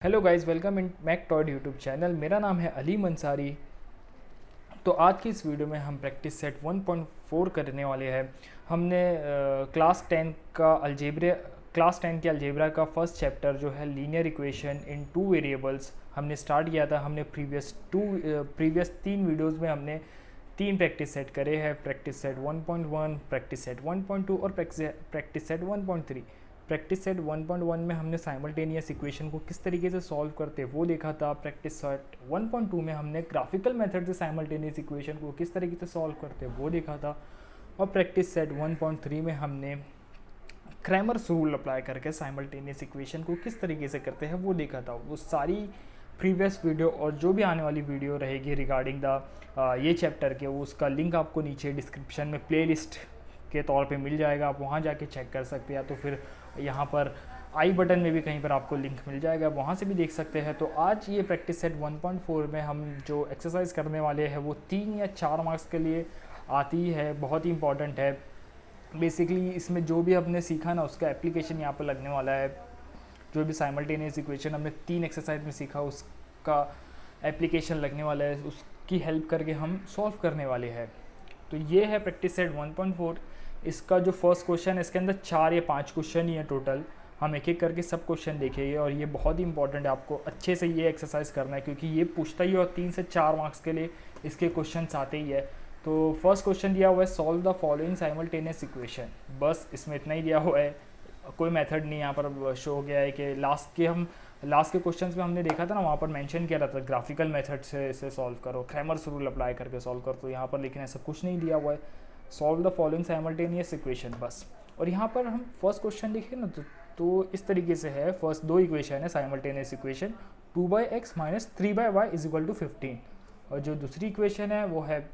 Hello guys, welcome in मैकटॉड YouTube channel. मेरा नाम है अली मंसारी। तो आज की इस वीडियो में हम प्रैक्टिस सेट 1.4 करने वाले हैं। हमने क्लास 10 के अलजेब्रा का फर्स्ट चैप्टर जो है linear equation in two variables हमने स्टार्ट किया था। हमने प्रीवियस 3 वीडियोस में हमने 3 प्रैक्टिस सेट करे हैं। प्रैक्टिस सेट 1.1, प्रैक्टिस सेट 1.2 और प्रैक्टिस सेट 1.3। प्रैक्टिस सेट 1.1 में हमने साइमल्टेनियस इक्वेशन को किस तरीके से सॉल्व करते वो देखा था। प्रैक्टिस सेट 1.2 में हमने ग्राफिकल मेथड से साइमल्टेनियस इक्वेशन को किस तरीके से सॉल्व करते वो देखा था। और प्रैक्टिस सेट 1.3 में हमने क्रैमर्स रूल अप्लाई करके साइमल्टेनियस इक्वेशन को किस तरीके से करते हैं वो देखा था। वो सारी प्रीवियस वीडियो और जो भी आने वाली वीडियो रहेगी रिगार्डिंग द ये चैप्टर के, वो उसका लिंक आपको नीचे डिस्क्रिप्शन में प्लेलिस्ट के तौर पे मिल जाएगा। आप वहाँ जाके चेक कर सकते हैं, या तो फिर यहाँ पर आई बटन में भी कहीं पर आपको लिंक मिल जाएगा, वहाँ से भी देख सकते हैं। तो आज ये प्रैक्टिस सेट 1.4 में हम जो एक्सरसाइज करने वाले हैं वो 3 या 4 मार्क्स के लिए आती है, बहुत ही इंपॉर्टेंट है। बेसिकली इसमें जो भी हमने सीखा ना उसका एप्लीकेशन यहाँ पर लगने वाला है। जो भी साइमल्टेनियस इक्वेशन हमने 3 एक्सरसाइज में सीखा उसका एप्लीकेशन लगने वाला है, उसकी हेल्प करके हम सॉल्व करने वाले हैं। तो ये है प्रैक्टिस सेट 1.4। इसका जो फर्स्ट क्वेश्चन है इसके अंदर 4 या 5 क्वेश्चन ही है टोटल। हम एक एक करके सब क्वेश्चन देखेंगे और ये बहुत ही इंपॉर्टेंट है, आपको अच्छे से ये एक्सरसाइज करना है क्योंकि ये पूछता ही और 3 से 4 मार्क्स के लिए इसके क्वेश्चन आते ही है। तो फर्स्ट क्वेश्चन दिया हुआ है, solve the following simultaneous equation. बस इसमें इतना ही दिया हुआ है, कोई मेथड नहीं यहाँ पर शो हो गया है कि लास्ट के क्वेश्चंस में हमने देखा था ना, वहाँ पर मेंशन किया रहता था ग्राफिकल मेथड से इसे सॉल्व करो, क्रैमर्स रूल अप्लाई करके सॉल्व करो। तो यहाँ पर लेकिन ऐसा कुछ नहीं दिया हुआ है, solve the following simultaneous equation बस। और यहाँ पर हम फर्स्ट क्वेश्चन देखें ना तो इस तरीके से है। फर्स्ट 2 इक्वेशन है साइमल्टेनियस इक्वेशन, 2/x - 3/y = 15। और जो दूसरी इक्वेशन है वो है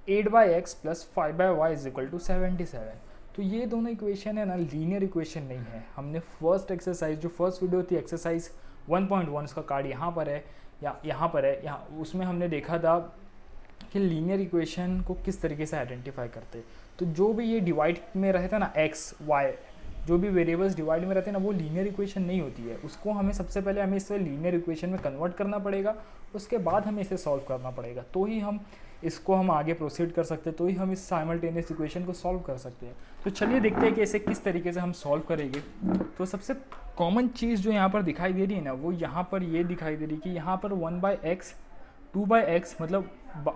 8/x + 5/y = 77। तो ये दोनों इक्वेशन है ना, लीनियर इक्वेशन नहीं है। हमने फर्स्ट एक्सरसाइज जो फर्स्ट वीडियो थी एक्सरसाइज 1.1, उसका कार्ड यहाँ पर है या यहाँ पर है, यहाँ उसमें हमने देखा था कि लीनियर इक्वेशन को किस तरीके से आइडेंटिफाई करते। तो जो भी ये डिवाइड में रहता है ना, एक्स वाई जो भी वेरिएबल्स डिवाइड में रहते हैं ना, वो लीनियर इक्वेशन नहीं होती है। उसको हमें सबसे पहले हमें इसे लीनियर इक्वेशन में कन्वर्ट करना पड़ेगा, उसके बाद हमें इसे सॉल्व करना पड़ेगा, तो ही हम इसको हम आगे प्रोसीड कर सकते हैं, तो ही हम इस साइमल्टेनियस इक्वेशन को सॉल्व कर सकते हैं। तो चलिए देखते हैं कि इसे किस तरीके से हम सॉल्व करेंगे। तो सबसे कॉमन चीज़ जो यहाँ पर दिखाई दे रही है ना, वो यहाँ पर ये दिखाई दे रही है कि यहाँ पर 1/x 2/x मतलब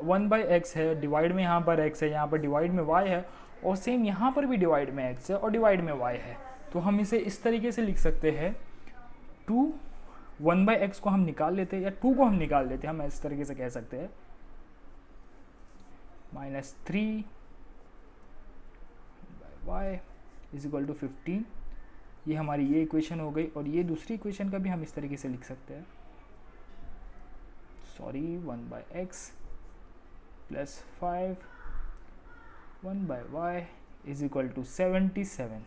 1/x है, डिवाइड में यहाँ पर x है, यहाँ पर डिवाइड में y है, और सेम यहाँ पर भी डिवाइड में x है और डिवाइड में y है। तो हम इसे इस तरीके से लिख सकते हैं 1/x को हम निकाल लेते हैं, या 2 को हम निकाल लेते हैं, हम इस तरीके से कह सकते हैं -3/y = 15। ये हमारी ये इक्वेशन हो गई। और ये दूसरी इक्वेशन का भी हम इस तरीके से लिख सकते हैं, 1/x + 5 1/y = 77।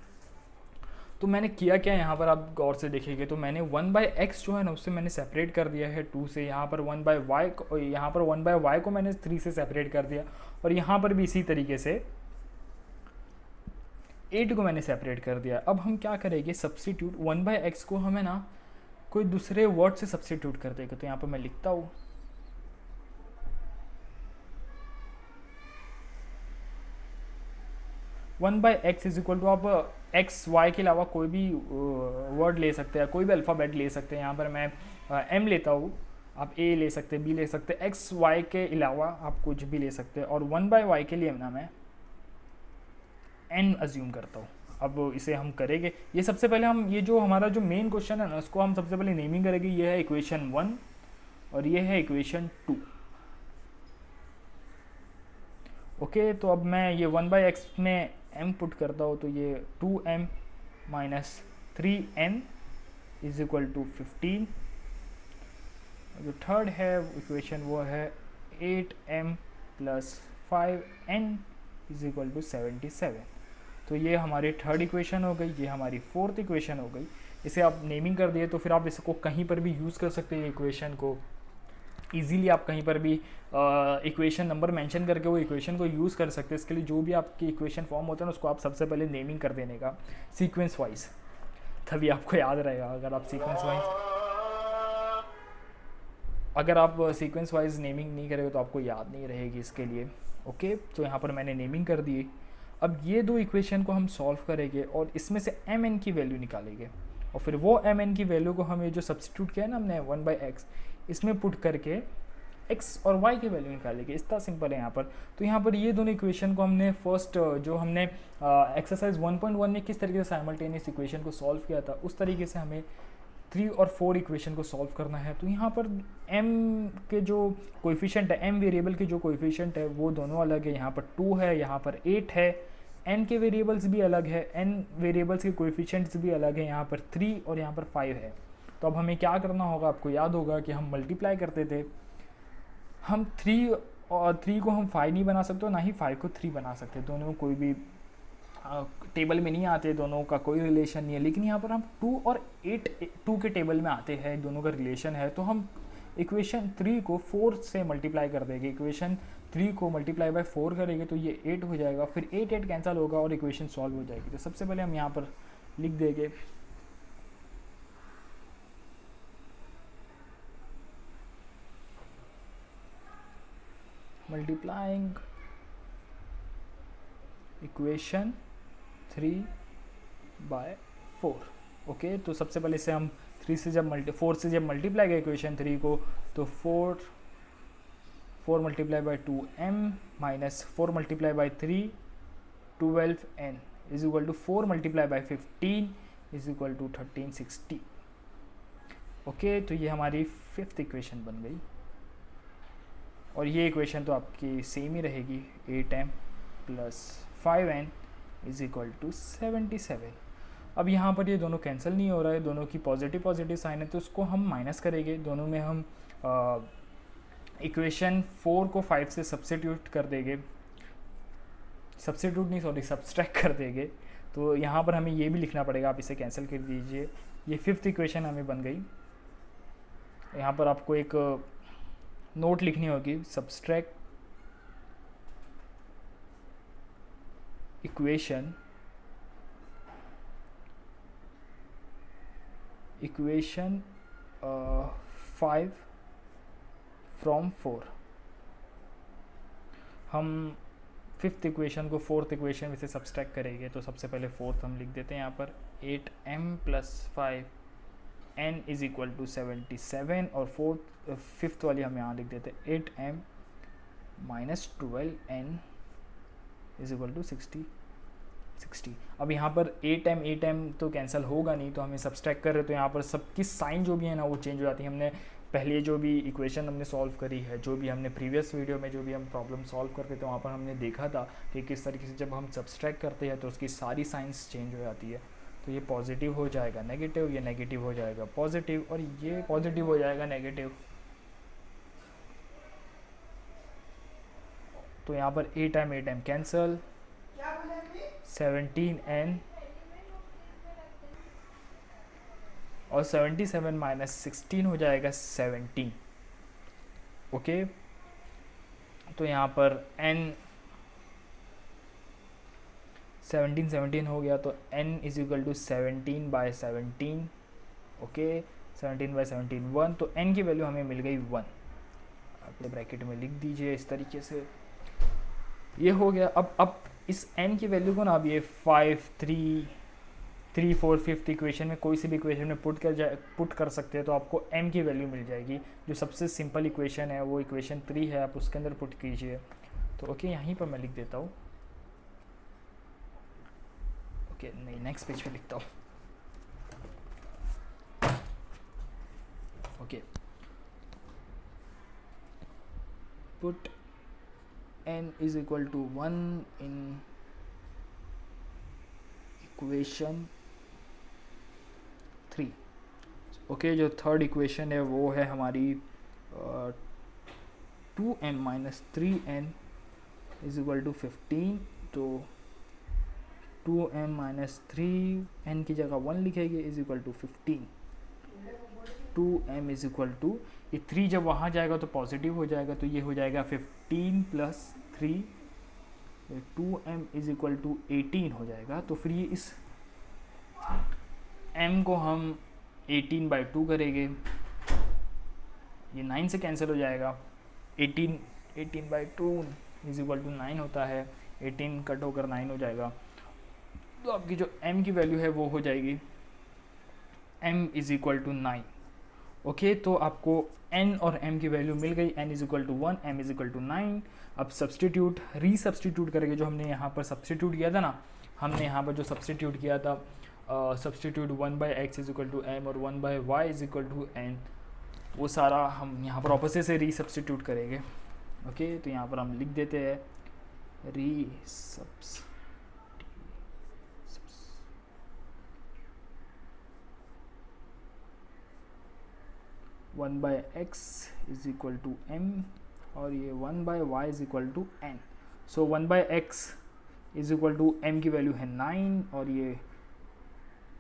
तो मैंने किया क्या यहाँ पर, आप गौर से देखेंगे तो मैंने 1/x जो है ना उससे मैंने सेपरेट कर दिया है 2 से। यहाँ पर 1/y को मैंने 3 से सेपरेट कर दिया, और यहाँ पर भी इसी तरीके से 8 को मैंने सेपरेट कर दिया। अब हम क्या करेंगे, सब्स्टिट्यूट 1/x को हमें ना कोई दूसरे वर्ड से सब्स्टिट्यूट कर देगा। तो यहाँ पर मैं लिखता हूँ 1/x = आप एक्स वाई के अलावा कोई भी वर्ड ले सकते हैं, कोई भी अल्फ़ाबेट ले सकते हैं। यहाँ पर मैं m लेता हूँ, आप a ले सकते हैं, b ले सकते हैं, x y के अलावा आप कुछ भी ले सकते हैं। और 1/y के लिए ना मैं n अज्यूम करता हूँ। अब इसे हम करेंगे, ये सबसे पहले हम ये जो हमारा जो मेन क्वेश्चन है ना उसको हम सबसे पहले नेमिंग करेंगे। ये है इक्वेशन 1 और ये है इक्वेशन 2। ओके, तो अब मैं ये 1/x में m पुट करता हूँ, तो ये 2m - 3n = 15। जो थर्ड है इक्वेशन वो है 8m + 5n = 77। तो ये हमारी थर्ड इक्वेशन हो गई, ये हमारी फोर्थ इक्वेशन हो गई। इसे आप नेमिंग कर दिए तो फिर आप इसको कहीं पर भी यूज़ कर सकते हैं। इक्वेशन को ईजीली आप कहीं पर भी इक्वेशन नंबर मेंशन करके वो इक्वेशन को यूज़ कर सकते हैं। इसके लिए जो भी आपकी इक्वेशन फॉर्म होता है ना उसको आप सबसे पहले नेमिंग कर देने का सीक्वेंस वाइज, तभी आपको याद रहेगा। अगर आप सीक्वेंस वाइज अगर आप सीक्वेंस वाइज नेमिंग नहीं करेंगे तो आपको याद नहीं रहेगी इसके लिए। ओके, तो यहाँ पर मैंने नेमिंग कर दी। अब ये दो इक्वेशन को हम सॉल्व करेंगे और इसमें से एम एन की वैल्यू निकालेंगे, और फिर वो एम एन की वैल्यू को हम ये जो सब्सटीट्यूट किया है ना हमने 1/x, इसमें पुट करके x और y की वैल्यू निकालेंगे। इतना सिंपल है यहाँ पर। तो यहाँ पर ये दोनों इक्वेशन को हमने फर्स्ट जो हमने एक्सरसाइज 1.1 में किस तरीके से साइमल्टेनियस इक्वेशन को सॉल्व किया था, उस तरीके से हमें 3 और 4 इक्वेशन को सॉल्व करना है। तो यहाँ पर m के जो कोएफिशिएंट है, m वेरिएबल के जो कोएफिशिएंट है वो दोनों अलग है। यहाँ पर 2 है, यहाँ पर 8 है। n के वेरिएबल्स भी अलग है, n वेरिएबल्स के कोएफिशिएंट्स भी अलग है। यहाँ पर 3 और यहाँ पर 5 है। तो अब हमें क्या करना होगा, आपको याद होगा कि हम मल्टीप्लाई करते थे। हम 3 और 3 को हम 5 नहीं बना सकते, ना ही 5 को 3 बना सकते। दोनों कोई भी टेबल में नहीं आते, दोनों का कोई रिलेशन नहीं है। लेकिन यहाँ पर हम 2 और 8 2 के टेबल में आते हैं, दोनों का रिलेशन है। तो हम इक्वेशन 3 को 4 से मल्टीप्लाई कर देंगे। इक्वेशन 3 को मल्टीप्लाई बाय 4 करेंगे तो ये 8 हो जाएगा, फिर 8 कैंसिल होगा और इक्वेशन सॉल्व हो जाएगी। तो सबसे पहले हम यहाँ पर लिख देंगे मल्टीप्लाइंग इक्वेशन 3/4। ओके, तो सबसे पहले से हम 4 से जब मल्टीप्लाई किया इक्वेशन 3 को, तो 4 multiply by 2m minus 4 multiply by 3 12n is equal to 4 multiply by 15 is equal to 1360। Okay, तो ये हमारी 5th इक्वेशन बन गई। और ये इक्वेशन तो आपकी सेम ही रहेगी, 8m plus 5n is equal to 77। अब यहाँ पर ये दोनों कैंसिल नहीं हो रहा है, दोनों की पॉजिटिव साइन है, तो उसको हम माइनस करेंगे। दोनों में हम इक्वेशन 4 को 5 से सब्स्टिट्यूट कर देंगे, सब्सट्रैक्ट कर देंगे। तो यहाँ पर हमें ये भी लिखना पड़ेगा, आप इसे कैंसिल कर दीजिए। ये 5th इक्वेशन हमें बन गई। यहाँ पर आपको एक नोट लिखनी होगी, सब्सट्रैक्ट इक्वेशन 5 फ्रॉम 4। हम 5th इक्वेशन को 4th इक्वेशन में से सब्सट्रैक्ट करेंगे। तो सबसे पहले 4th हम लिख देते हैं यहाँ पर 8m plus 5n is equal to 77, और 5th वाली हम यहाँ लिख देते हैं 8m minus 12n is equal to 60। अब यहाँ पर 8m तो कैंसिल होगा नहीं, तो हमें सब्सट्रैक्ट कर रहे, तो यहाँ पर सबकी साइन जो भी है ना वो चेंज हो जाती है। हमने पहले जो भी इक्वेशन हमने सॉल्व करी है, जो भी हमने प्रीवियस वीडियो में जो भी हम प्रॉब्लम सॉल्व करते थे, वहाँ पर हमने देखा था कि किस तरीके से जब हम सब्सट्रैक्ट करते हैं तो उसकी सारी साइंस चेंज हो जाती है। तो ये पॉजिटिव हो जाएगा नेगेटिव, ये नेगेटिव हो जाएगा पॉजिटिव, और ये पॉजिटिव हो जाएगा नेगेटिव। तो यहाँ पर 8m कैंसल, 17n और 77 माइनस 16 हो जाएगा 17। ओके, तो यहाँ पर n 17 हो गया, तो n is equal to 17/17। Okay, 17/17 1, तो n की वैल्यू हमें मिल गई 1। अपने ब्रैकेट में लिख दीजिए इस तरीके से। ये हो गया। अब इस n की वैल्यू को ना अब ये 5 3 4 5th इक्वेशन में कोई सी भी इक्वेशन में पुट कर सकते हैं, तो आपको m की वैल्यू मिल जाएगी। जो सबसे सिंपल इक्वेशन है वो इक्वेशन 3 है, आप उसके अंदर पुट कीजिए। तो ओके, यहीं पर मैं लिख देता हूँ। ओके, नहीं, नेक्स्ट पेज पे लिखता हूँ। Okay, put n is equal to 1 in equation 3। Okay, जो थर्ड इक्वेशन है वो है हमारी 2m minus 3n is equal to 15। तो 2m माइनस 3n की जगह 1 लिखेंगे is equal to 15। 2m is equal to, ये 3 जब वहाँ जाएगा तो पॉजिटिव हो जाएगा, तो ये हो जाएगा 15 plus 3, 2m is equal to 18 हो जाएगा। तो फिर ये इस m को हम 18/2 करेंगे। ये 9 से कैंसिल हो जाएगा, 18/2 इज इक्वल टू 9 होता है, 18 कट होकर 9 हो जाएगा। तो आपकी जो m की वैल्यू है वो हो जाएगी m is equal to 9। Okay, तो आपको n और m की वैल्यू मिल गई, n is equal to 1, m is equal to 9। अब सब्सटीट्यूट रीसब्सटीट्यूट करेंगे, जो हमने यहाँ पर सब्सटीट्यूट किया था ना, हमने यहाँ पर जो सब्सटीट्यूट किया था substitute 1/x is equal to m और 1/y is equal to n, वो सारा हम यहाँ पर ऑपोजिट से रीसब्सटीट्यूट करेंगे। ओके, तो यहाँ पर हम लिख देते हैं रीसब्स 1/x is equal to m और ये 1/y is equal to n। So 1/x is equal to m की वैल्यू है 9 और ये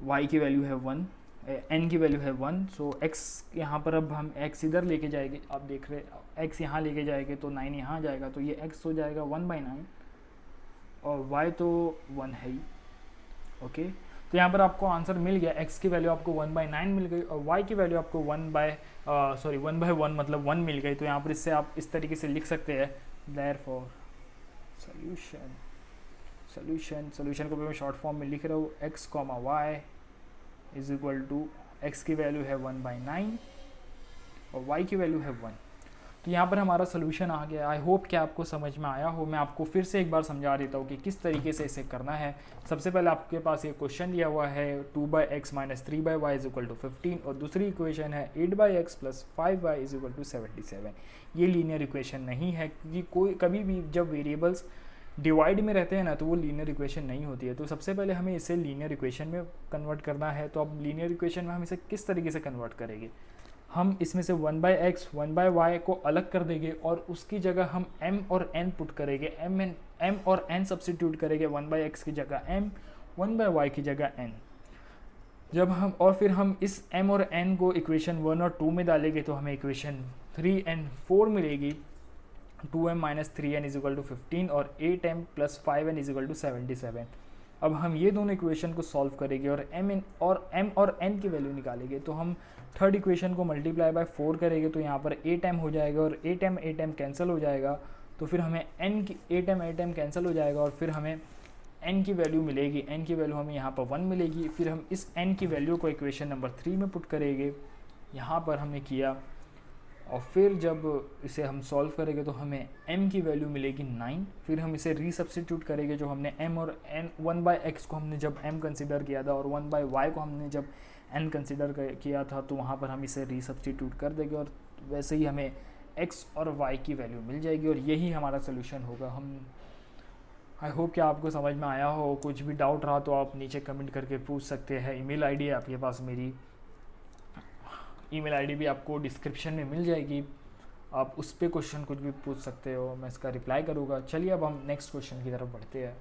y की वैल्यू है 1, n की वैल्यू है 1। सो x यहाँ पर अब हम x इधर लेके जाएंगे, आप देख रहे x यहाँ लेके जाएंगे तो 9 यहाँ जाएगा, तो ये x हो जाएगा 1/9 और y तो 1 है ही। ओके, तो यहाँ पर आपको आंसर मिल गया, x की वैल्यू आपको 1/9 मिल गई और y की वैल्यू आपको 1/1 मतलब 1 मिल गई। तो यहाँ पर इससे आप इस तरीके से लिख सकते हैं, देयरफॉर सॉल्यूशन को भी मैं शॉर्ट फॉर्म में लिख रहा हूँ, x, y is equal to x की वैल्यू है 1/9 और y की वैल्यू है 1। तो यहाँ पर हमारा सोल्यूशन आ गया। आई होप कि आपको समझ में आया हो। मैं आपको फिर से एक बार समझा देता हूँ कि किस तरीके से इसे करना है। सबसे पहले आपके पास ये क्वेश्चन दिया हुआ है 2/x minus 3/y is equal to 15 और दूसरी इक्वेशन है 8/x plus 5y is equal to 77। ये लीनियर इक्वेशन नहीं है, क्योंकि कोई कभी भी जब वेरिएबल्स डिवाइड में रहते हैं ना तो वो लीनियर इक्वेशन नहीं होती है। तो सबसे पहले हमें इसे लीनियर इक्वेशन में कन्वर्ट करना है। तो अब लीनियर इक्वेशन में हम इसे किस तरीके से कन्वर्ट करेंगे, हम इसमें से 1/x 1/y को अलग कर देंगे और उसकी जगह हम m और n पुट करेंगे, m और n सब्सटीट्यूट करेंगे, 1/x की जगह m, 1/y की जगह n। जब हम और फिर हम इस m और n को इक्वेशन 1 और 2 में डालेंगे तो हमें इक्वेशन 3 and 4 मिलेगी। 2m minus 3n is equal to 15 और 8m plus 5n is equal to 77। अब हम ये दोनों इक्वेशन को सॉल्व करेंगे और m और n की वैल्यू निकालेंगे। तो हम थर्ड इक्वेशन को मल्टीप्लाई बाय 4 करेंगे तो यहाँ पर 8m हो जाएगा और 8m कैंसिल हो जाएगा। तो फिर हमें n की 8m कैंसिल हो जाएगा और फिर हमें n की वैल्यू मिलेगी, n की वैल्यू हमें यहाँ पर 1 मिलेगी। फिर हम इस n की वैल्यू को इक्वेशन नंबर 3 में पुट करेंगे, यहाँ पर हमने किया। और फिर जब इसे हम सॉल्व करेंगे तो हमें m की वैल्यू मिलेगी 9। फिर हम इसे रीसब्स्टिट्यूट करेंगे, जो हमने m और n 1/x को हमने जब m कंसिडर किया था और 1/y को हमने जब n कंसिडर किया था, तो वहाँ पर हम इसे रीसब्स्टिट्यूट कर देंगे और वैसे ही हमें x और y की वैल्यू मिल जाएगी और यही हमारा सोल्यूशन होगा। हम आई होप कि आपको समझ में आया हो। कुछ भी डाउट रहा तो आप नीचे कमेंट करके पूछ सकते हैं। ईमेल आईडी है आपके पास, मेरी ईमेल आईडी भी आपको डिस्क्रिप्शन में मिल जाएगी, आप उस पर क्वेश्चन कुछ भी पूछ सकते हो, मैं इसका रिप्लाई करूँगा। चलिए अब हम नेक्स्ट क्वेश्चन की तरफ बढ़ते हैं।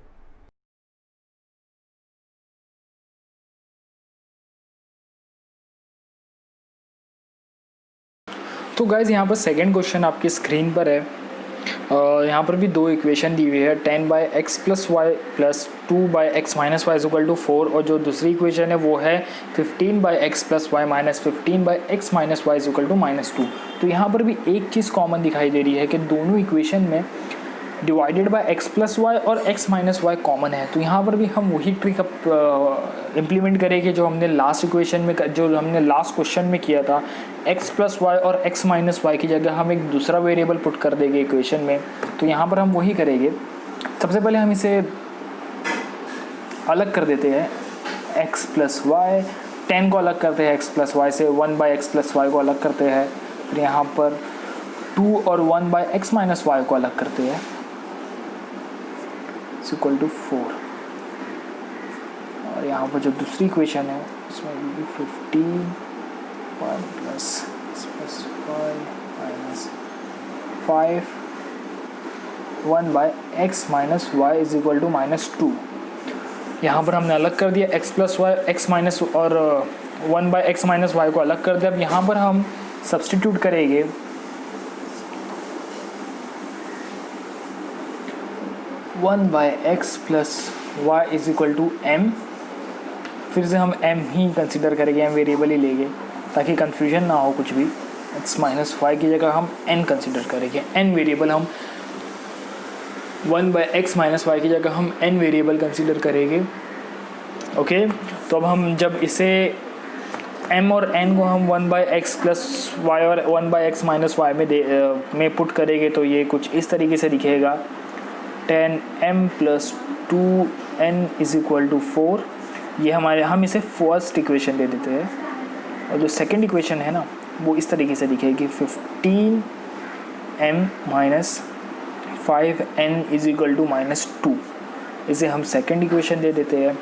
तो गाइज यहाँ पर सेकंड क्वेश्चन आपकी स्क्रीन पर है। यहाँ पर भी दो इक्वेशन दी हुई है, 10/x plus y plus 2/x minus y is equal to 4 और जो दूसरी इक्वेशन है वो है 15/x plus y minus 15/x minus y is equal to -2। तो यहाँ पर भी एक चीज़ कॉमन दिखाई दे रही है कि दोनों इक्वेशन में divided by x plus y और x माइनस वाई कॉमन है। तो यहाँ पर भी हम वही ट्रिक इम्प्लीमेंट करेंगे जो हमने लास्ट इक्वेशन में, जो हमने लास्ट क्वेश्चन में किया था। x प्लस वाई और x माइनस वाई की जगह हम एक दूसरा वेरिएबल पुट कर देंगे इक्वेशन में। तो यहाँ पर हम वही करेंगे। सबसे पहले हम इसे अलग कर देते हैं, x प्लस वाई, 10 को अलग करते हैं x प्लस वाई से, 1/x प्लस वाई को अलग करते हैं। फिर यहाँ पर 2 और 1/x माइनस वाई को अलग करते हैं, इक्वल टू 4। और यहाँ पर जो दूसरी इक्वेशन है उसमें भी 15 plus 5 minus 5 1/x minus y is equal to -2। यहाँ पर हमने अलग कर दिया x plus y, x minus और 1/x माइनस वाई को अलग कर दिया। अब यहाँ पर हम सब्सटीट्यूट करेंगे 1/x plus y is equal to m। फिर से हम m ही कंसिडर करेंगे, m वेरिएबल ही लेंगे ताकि कंफ्यूजन ना हो कुछ भी। x माइनस वाई की जगह हम n कंसिडर करेंगे, n वेरिएबल हम 1/x माइनस वाई की जगह हम n वेरिएबल कंसिडर करेंगे। ओके, तो अब हम जब इसे m और n को हम 1/x प्लस वाई और 1/x माइनस वाई में पुट करेंगे तो ये कुछ इस तरीके से दिखेगा 10m plus 2n is equal to 4। ये हम इसे फर्स्ट इक्वेशन दे देते हैं, और जो सेकंड इक्वेशन है ना वो इस तरीके से दिखेगी 15m minus 5n is equal to -2। इसे हम सेकंड इक्वेशन दे देते हैं।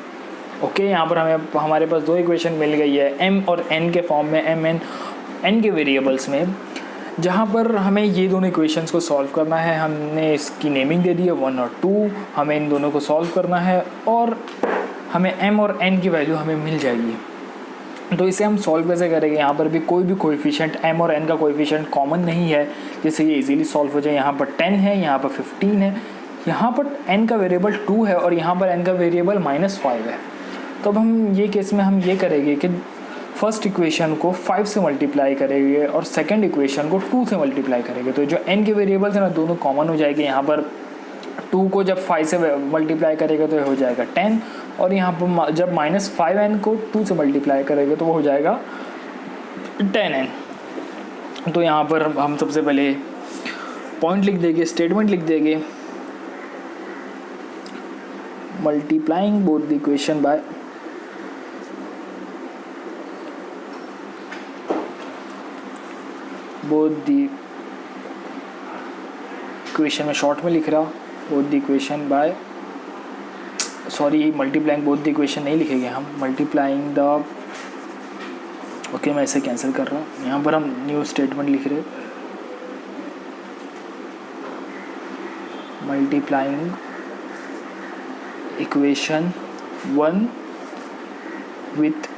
ओके, यहाँ पर हमारे पास दो इक्वेशन मिल गई है m और n के फॉर्म में, n के वेरिएबल्स में, जहाँ पर हमें ये दोनों इक्वेशंस को सॉल्व करना है। हमने इसकी नेमिंग दे दी है 1 और 2, हमें इन दोनों को सॉल्व करना है और हमें m और n की वैल्यू हमें मिल जाएगी। तो इसे हम सॉल्व कैसे करेंगे? यहाँ पर भी कोई भी कोएफिशिएंट m और n का कोएफिशिएंट कॉमन नहीं है, जिससे ये इजीली सॉल्व हो जाए। यहाँ पर 10 है, यहाँ पर 15 है, यहाँ पर n का वेरिएबल 2 है और यहाँ पर n का वेरिएबल -5 है। तो अब हम ये केस में हम ये करेंगे कि फर्स्ट इक्वेशन को 5 से मल्टीप्लाई करेंगे और सेकंड इक्वेशन को 2 से मल्टीप्लाई करेंगे। तो जो n के वेरिएबल्स हैं ना दोनों कॉमन हो जाएंगे। यहाँ पर 2 को जब 5 से मल्टीप्लाई करेगा तो ये हो जाएगा 10, और यहाँ पर जब -5n को 2 से मल्टीप्लाई करेंगे तो वो हो जाएगा 10n। तो यहाँ पर हम सबसे पहले पॉइंट लिख देंगे, स्टेटमेंट लिख देंगे, multiplying both the equation by both the equation में शॉर्ट में लिख रहा, both the equation by multiplying both the equation नहीं लिखेंगे हम, मल्टीप्लाइंग द, ओके मैं इसे कैंसिल कर रहा हूँ। यहाँ पर हम न्यू स्टेटमेंट लिख रहे, मल्टीप्लाइंग इक्वेशन 1 विथ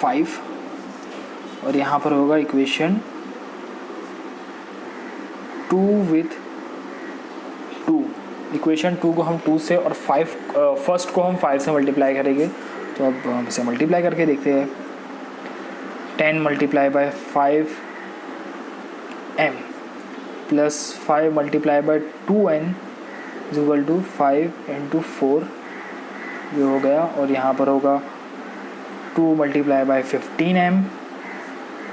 5, और यहाँ पर होगा इक्वेशन 2 विथ 2। इक्वेशन 2 को हम 2 से और फर्स्ट को हम 5 से मल्टीप्लाई करेंगे। तो अब हम इसे मल्टीप्लाई करके देखते हैं। 10 multiply by 5m plus 5 multiply by 2n is equal to 5 into 4 ये हो गया, और यहाँ पर होगा 2 multiply by 15m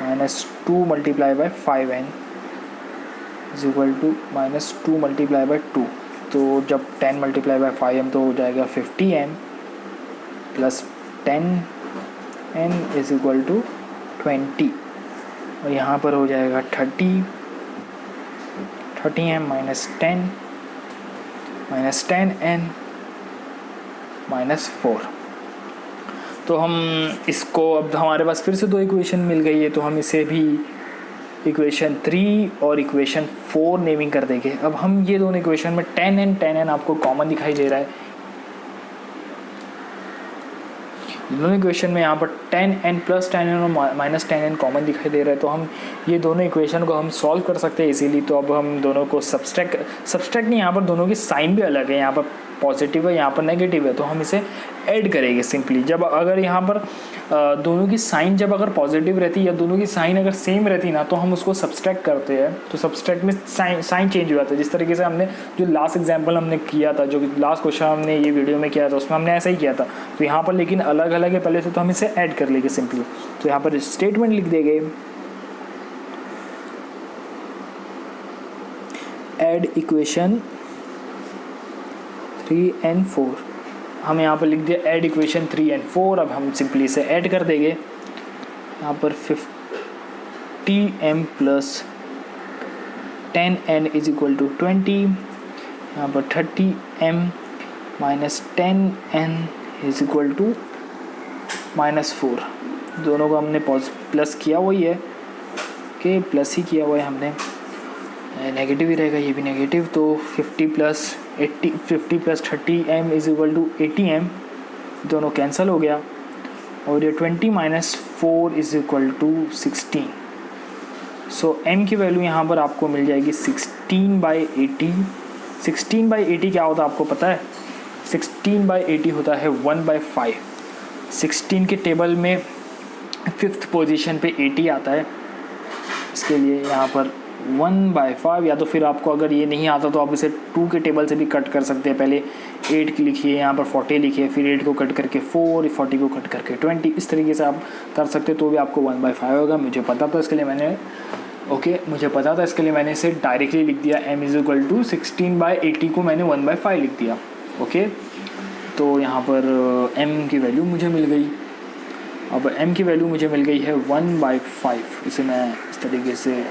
minus 2 multiply by 5n is equal to -2 multiply by 2। तो जब 10 मल्टीप्लाई बाय 5m तो हो जाएगा 50m plus 10n is equal to 20, और यहाँ पर हो जाएगा 30m माइनस 10n माइनस 4। तो हम इसको, अब हमारे पास फिर से दो इक्वेशन मिल गई है तो हम इसे भी इक्वेशन 3 और इक्वेशन 4 नेमिंग कर देंगे। अब हम ये दोनों इक्वेशन में 10n आपको कॉमन दिखाई दे रहा है। दोनों इक्वेशन में यहाँ पर 10n प्लस 10n और माइनस 10n कॉमन दिखाई दे रहा है, तो हम ये दोनों इक्वेशन को हम सॉल्व कर सकते हैं इजीली। तो अब हम दोनों को सब्सट्रैक्ट नहीं, यहाँ पर दोनों की साइन भी अलग है, यहाँ पर पॉजिटिव है, यहाँ पर नेगेटिव है, तो हम इसे ऐड करेंगे सिंपली। जब अगर यहाँ पर दोनों की साइन जब अगर पॉजिटिव रहती या दोनों की साइन अगर सेम रहती ना तो हम उसको सब्सट्रैक्ट करते हैं, तो सब्सट्रैक्ट में साइन चेंज हो जाता है। जिस तरीके से हमने जो लास्ट एग्जांपल हमने किया था, जो लास्ट क्वेश्चन हमने ये वीडियो में किया था उसमें हमने ऐसा ही किया था। तो यहाँ पर लेकिन अलग अलग है पहले से, तो हम इसे ऐड कर लेंगे सिंपली। तो यहाँ पर स्टेटमेंट लिख देंगे, ऐड इक्वेशन 3 and 4। हम यहाँ पर लिख दिया ऐड इक्वेशन 3 and 4। अब हम सिंपली इसे ऐड कर देंगे। यहाँ पर 50m plus 10n is equal to 20। यहाँ पर 30m minus 10n is equal to -4। दोनों को हमने प्लस किया वही है, ओके प्लस ही किया हुआ है हमने, नेगेटिव ही रहेगा, ये भी नेगेटिव। तो 50 plus 30m is equal to 80m, दोनों कैंसिल हो गया, और ये 20 minus 4 is equal to 16। So m की वैल्यू यहाँ पर आपको मिल जाएगी 16/80। 16/80 क्या होता है आपको पता है? 16/80 होता है 1/5। 16 के टेबल में 5th पोजीशन पे 80 आता है, इसके लिए यहाँ पर 1/5, या तो फिर आपको अगर ये नहीं आता तो आप इसे 2 के टेबल से भी कट कर सकते हैं। पहले 8 की लिखिए, यहाँ पर 40 लिखिए, फिर 8 को कट करके 4, 40 को कट करके 20, इस तरीके से आप कर सकते तो भी आपको 1/5 होगा। मुझे पता था, इसके लिए मैंने इसे डायरेक्टली लिख दिया। m = 16/80 को मैंने 1/5 लिख दिया। ओके, तो यहाँ पर m की वैल्यू मुझे मिल गई। अब m की वैल्यू मुझे मिल गई है 1/5। इसे मैं इस तरीके से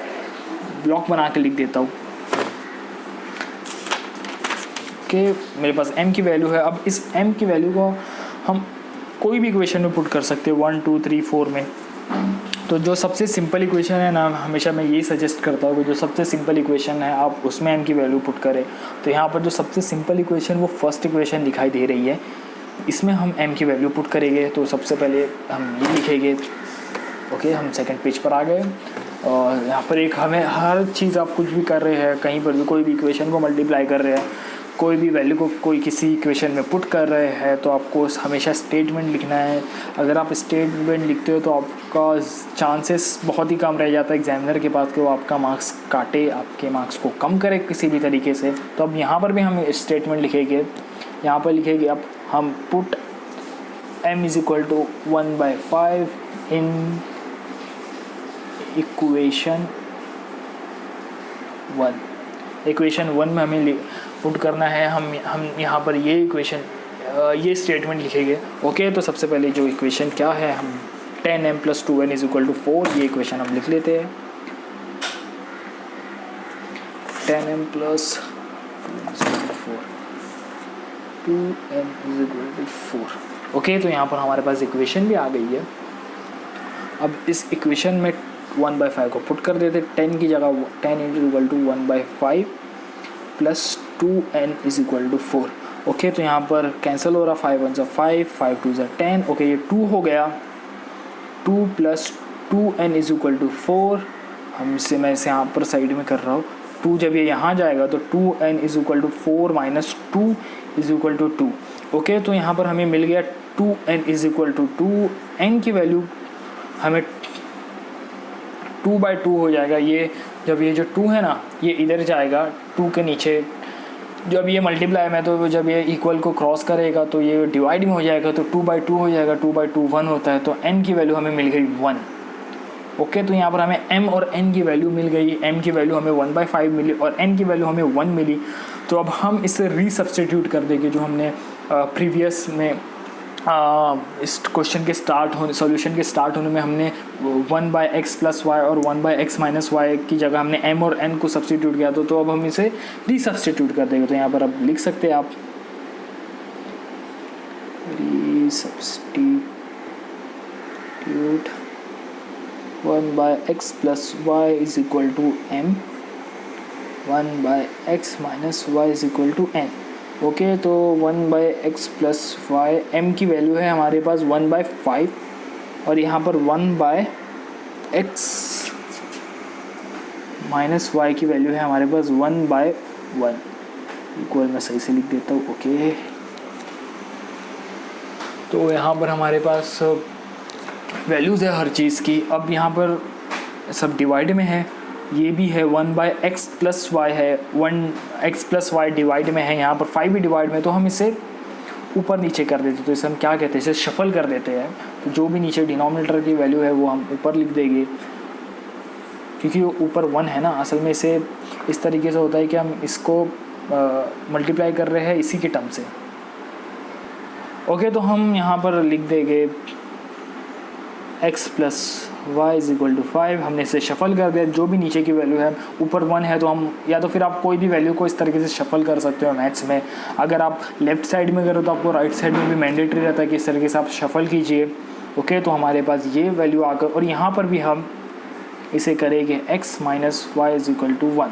ब्लॉक बना के लिख देता हूँ। ओके, मेरे पास m की वैल्यू है। अब इस m की वैल्यू को हम कोई भी इक्वेशन में पुट कर सकते हैं, 1 2 3 4 में। तो जो सबसे सिंपल इक्वेशन है ना, हमेशा मैं यही सजेस्ट करता हूँ कि जो सबसे सिंपल इक्वेशन है आप उसमें m की वैल्यू पुट करें। तो यहाँ पर जो सबसे सिंपल इक्वेशन वो फर्स्ट इक्वेशन दिखाई दे रही है, इसमें हम m की वैल्यू पुट करेंगे। तो सबसे पहले हम ये लिखेंगे। ओके, हम सेकंड पेज पर आ गए और यहाँ पर एक हमें हर चीज़, आप कुछ भी कर रहे हैं, कहीं पर भी कोई भी इक्वेशन को मल्टीप्लाई कर रहे हैं, कोई भी वैल्यू को कोई किसी इक्वेशन में पुट कर रहे हैं, तो आपको हमेशा स्टेटमेंट लिखना है। अगर आप स्टेटमेंट लिखते हो तो आपका चांसेस बहुत ही कम रह जाता है एग्जामिनर के पास कि वो आपका मार्क्स काटे, आपके मार्क्स को कम करे किसी भी तरीके से। तो अब यहाँ पर भी हम स्टेटमेंट लिखेंगे। यहाँ पर लिखेंगे अब हम पुट m = 1/5 इन इक्वेशन 1 में हमें पुट करना है। हम यहाँ पर ये इक्वेशन, ये स्टेटमेंट लिखेंगे। ओके, तो सबसे पहले जो इक्वेशन क्या है, हम 10m + 2n = 4, ये इक्वेशन हम लिख लेते हैं। 10m + 2n = 4। ओके, तो यहाँ पर हमारे पास इक्वेशन भी आ गई है। अब इस इक्वेशन में 1/5 को पुट कर देते। 10 की जगह 10 = 1/5 + 2n = 4। ओके, तो यहाँ पर कैंसिल हो रहा, 5 1 5, 5 2 10। ओके, ये 2 हो गया। 2 + 2n = 4। मैं इसे यहाँ पर साइड में कर रहा हूँ। 2 जब ये यहाँ जाएगा तो 2n = 4 - 2 = 2। ओके, तो यहाँ पर हमें मिल गया 2n = 2। n की वैल्यू हमें 2/2 हो जाएगा। ये जब ये जो 2 है ना, ये इधर जाएगा 2 के नीचे। जब ये मल्टीप्लाई में, तो जब ये इक्वल को क्रॉस करेगा तो ये डिवाइड में हो जाएगा, तो 2/2 हो जाएगा। 2/2 1 होता है, तो n की वैल्यू हमें मिल गई 1। ओके, तो यहाँ पर हमें m और n की वैल्यू मिल गई। m की वैल्यू हमें 1/5 मिली और n की वैल्यू हमें 1 मिली। तो अब हम इसे रीसब्स्टिट्यूट कर देंगे, जो हमने प्रीवियस में इस क्वेश्चन के सॉल्यूशन के स्टार्ट होने में हमने 1/x + y और 1/x - y की जगह हमने m और n को सब्स्टिट्यूट किया। तो अब हम इसे रीसब्स्टिट्यूट कर देंगे। तो यहाँ पर अब लिख सकते हैं आप resubstitute 1/x + y = m, 1/x - y = n। Okay, तो 1/x + y, m की वैल्यू है हमारे पास 1/5 और यहाँ पर 1/x - y की वैल्यू है हमारे पास 1/1। इक्वल मैं सही से लिख देता हूँ। ओके, तो यहाँ पर हमारे पास वैल्यूज़ है हर चीज़ की। अब यहाँ पर सब डिवाइड में है, ये भी है 1/x + y है, 1x + y डिवाइड में है। यहाँ पर 5 भी डिवाइड में, तो हम इसे ऊपर नीचे कर देते। तो इसे हम क्या कहते हैं, इसे शफल कर देते हैं। तो जो भी नीचे डिनोमिनेटर की वैल्यू है वो हम ऊपर लिख देंगे, क्योंकि वो ऊपर 1 है ना। असल में इसे इस तरीके से होता है कि हम इसको मल्टीप्लाई कर रहे हैं इसी के टर्म से। ओके, तो हम यहाँ पर लिख देंगे x + y = 5। हमने इसे शफल कर दिया। जो भी नीचे की वैल्यू है, ऊपर 1 है तो हम, या तो फिर आप कोई भी वैल्यू को इस तरीके से शफल कर सकते हो मैथ्स में। अगर आप लेफ़्ट साइड में करो तो आपको राइट साइड में भी मैंडेटरी रहता है कि इस तरीके से आप शफल कीजिए। ओके, तो हमारे पास ये वैल्यू आकर, और यहाँ पर भी हम इसे करेंगे x - y = 1।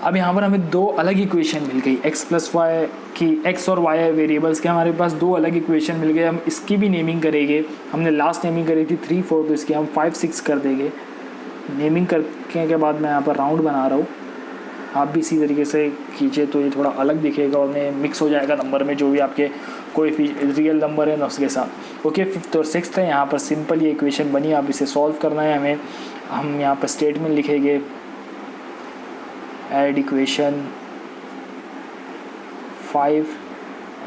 अब यहाँ पर हमें 2 अलग इक्वेशन मिल गई। x + y की, x और y वेरिएबल्स के हमारे पास 2 अलग इक्वेशन मिल गए। हम इसकी भी नेमिंग करेंगे। हमने लास्ट नेमिंग करी थी 3 4, तो इसकी हम 5 6 कर देंगे। नेमिंग करने के बाद मैं यहाँ पर राउंड बना रहा हूँ, आप भी इसी तरीके से कीजिए तो ये थोड़ा अलग दिखेगा और मिक्स हो जाएगा नंबर में, जो भी आपके कोई रियल नंबर है ना उसके साथ। ओके, 5th और 6th है। यहाँ पर सिंपल ये इक्वेशन बनी, आप इसे सॉल्व करना है हमें। हम यहाँ पर स्टेटमेंट लिखेंगे ऐड इक्वेशन 5